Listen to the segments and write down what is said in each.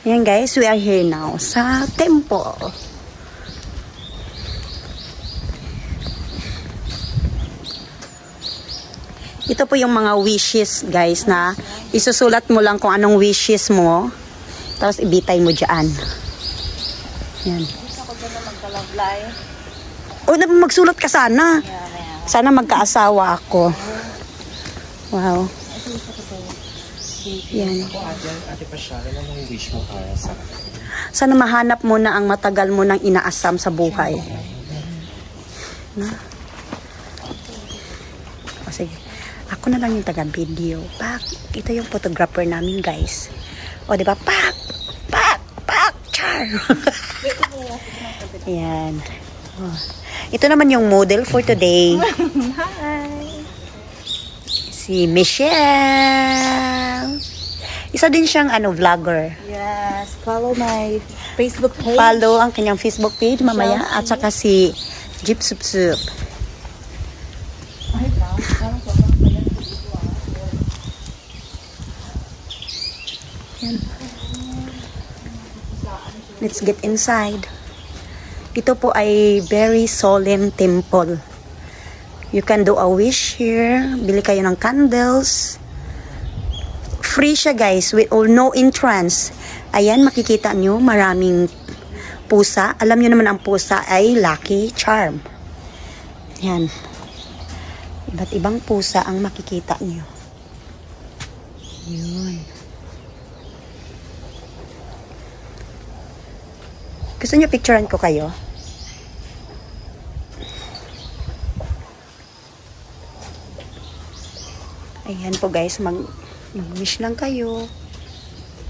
Ayan guys, we are here now sa temple. Ito po yung mga wishes guys na isusulat mo lang kung anong wishes mo. Tapos ibitay mo dyan. Yan. Gusto ko dyan na magkalablay. O, magsulat ka sana. Sana magkaasawa ako. Wow. Yan. Ate Pasha, ano ang wish mo para sa Sana mahanap mo na ang matagal mo nang inaasam sa buhay. Na? O, sige. Ako na lang yung taga-video. Pak! Ito yung photographer namin, guys. O, diba? Pak! Pak! Pak! Char! Ayan. O. Ito naman yung model for today. Hi! Si Michelle. Isa din siyang vlogger. Yes, follow my Facebook page. Follow ang kanyang Facebook page mamaya. Chelsea. At saka si Jeep Sup Sup. Ay, parang sobrang pala. Yan. Let's get inside. Ito po ay very solemn temple. You can do a wish here. Bili kayo ng candles. Free siya guys, with no entrance. Ayan, makikita nyo, maraming pusa. Alam nyo naman ang pusa ay lucky charm. Yan. Iba't ibang pusa ang makikita nyo. Yun. Gusto nyo picturean ko kayo? Ayan po guys, mag-wish lang kayo.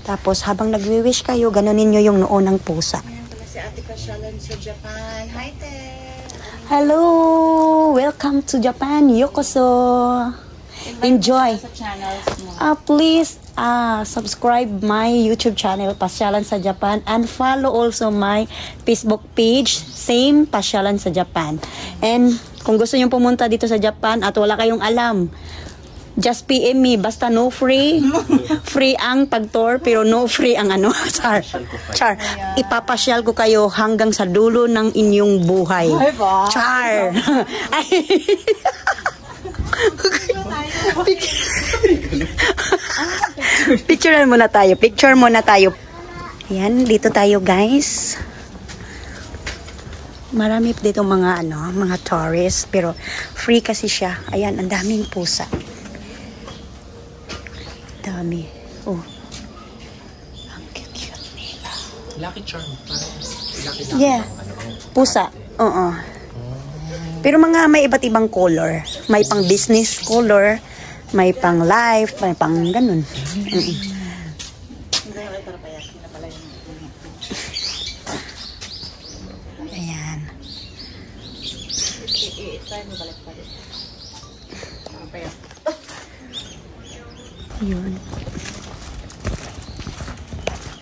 Tapos habang nagwi-wish kayo, ganunin nyo yung noo ng pusa. Ayan pala si Ate Pasyalan sa Japan. Hi, Te! Hello! Welcome to Japan. Yokoso! Enjoy! Sa channels mo. Please subscribe my YouTube channel, Pasyalan sa Japan, and follow also my Facebook page, same Pasyalan sa Japan. And kung gusto nyo pumunta dito sa Japan at wala kayong alam, just PM me, basta no free. Free ang pag-tour, pero no free ang Char. Char. Ipapasyal ko kayo hanggang sa dulo ng inyong buhay. Ay ba? Char. Ay. Picture muna tayo. Picture muna tayo. Yan, dito tayo guys. Marami dito mga mga tourists, pero free kasi siya. Ayan, ang daming pusa. Dami. Oh. Ang cute nila. Lucky Charm? Lucky Yeah. Pusa. Oo. Pero mga may iba't ibang color. May pang business color, may pang life, may pang ganun. Ayan. Yun.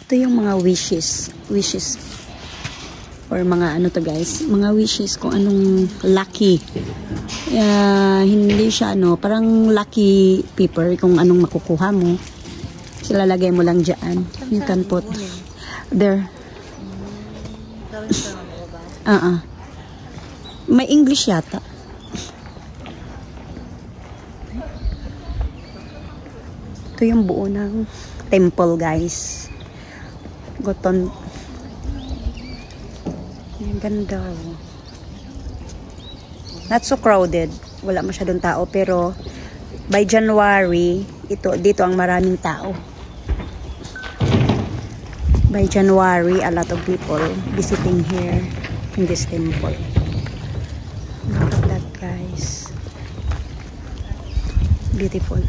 Ito yung mga wishes or mga to guys, mga wishes kung anong lucky. Hindi siya parang lucky paper kung anong makukuha mo. Ilalagay mo lang dyan. You can put there. May English yata. Ito yung buo ng temple guys. Goton. Ang ganda. Not so crowded. Wala masyadong tao. Pero by January, dito ang maraming tao. By January, a lot of people visiting here in this temple. Look at that guys. Beautiful.